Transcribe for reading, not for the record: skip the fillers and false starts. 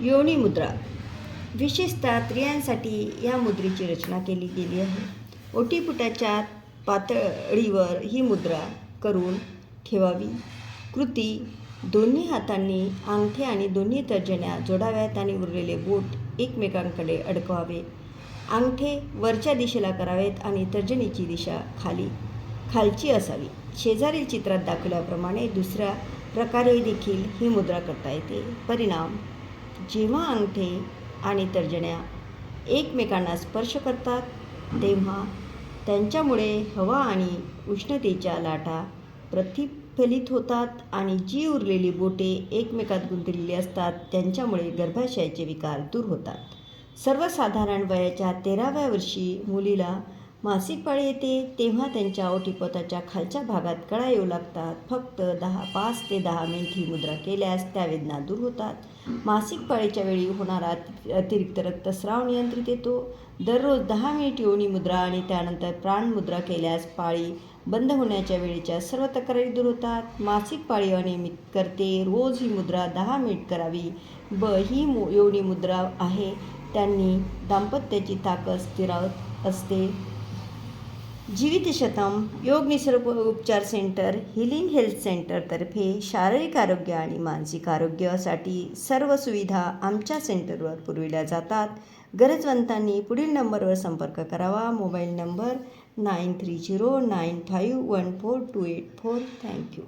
योनी मुद्रा विशेषतः स्त्रियांसाठी या मुद्रेची रचना केली गेली आहे. ओटीपोटाच्या पातळीवर ही मुद्रा करून ठेवावी. कृती: दोन्ही हातांनी अंगठे आणि दोन्ही तर्जन्या जोडाव्यात आणि उरलेले बोट एकमेकांकडे अडकवावे. अंगठे वरच्या दिशेला करावेत आणि तर्जनीची दिशा खालची असावी. शेजारील चित्रात दाखवल्याप्रमाणे दुसऱ्या प्रकारे देखील ही मुद्रा करता येते. परिणाम: जेव्हा अंगठे आणि तर्जन्या एकमेकांना स्पर्श करतात तेव्हा त्यांच्यामुळे हवा आणि उष्णतेच्या लाटा प्रतिफलित होतात आणि जी उरलेली बोटे एकमेकात गुंतलेली असतात त्यांच्यामुळे गर्भाशयाचे विकार दूर होतात. सर्वसाधारण वयाच्या 13व्या वर्षी मुलीला मासिक पाळी येते तेव्हा त्यांच्या ओटीपोटाच्या खालच्या भागात कळा येऊ लागतात. फक्त 5 ते 10 मिनिट ही मुद्रा केल्यास त्या वेदना दूर होतात. मासिक पाळीच्या वेळी होणारा अतिरिक्त रक्तस्राव नियंत्रित येतो. दररोज 10 मिनिट योनी मुद्रा आणि त्यानंतर प्राण मुद्रा केल्यास पाळी बंद होण्याच्या वेळेच्या सर्व तक्रारी दूर होतात. मासिक पाळी अनियमित करते रोज ही मुद्रा 10 मिनिट करावी. ही योनी मुद्रा आहे त्यांनी दाम्पत्याची ताकद स्थिरावत असते. जीवितशतम योग निसर्ग उपचार सेंटर हीलिंग हेल्थ सेंटरतर्फे शारीरिक आरोग्य आणि मानसिक आरोग्यासाठी सर्व सुविधा आमच्या सेंटरवर पुरविल्या जातात. गरजवंतांनी पुढील नंबरवर संपर्क करावा. Mobile number 9309514284. थँक्यू.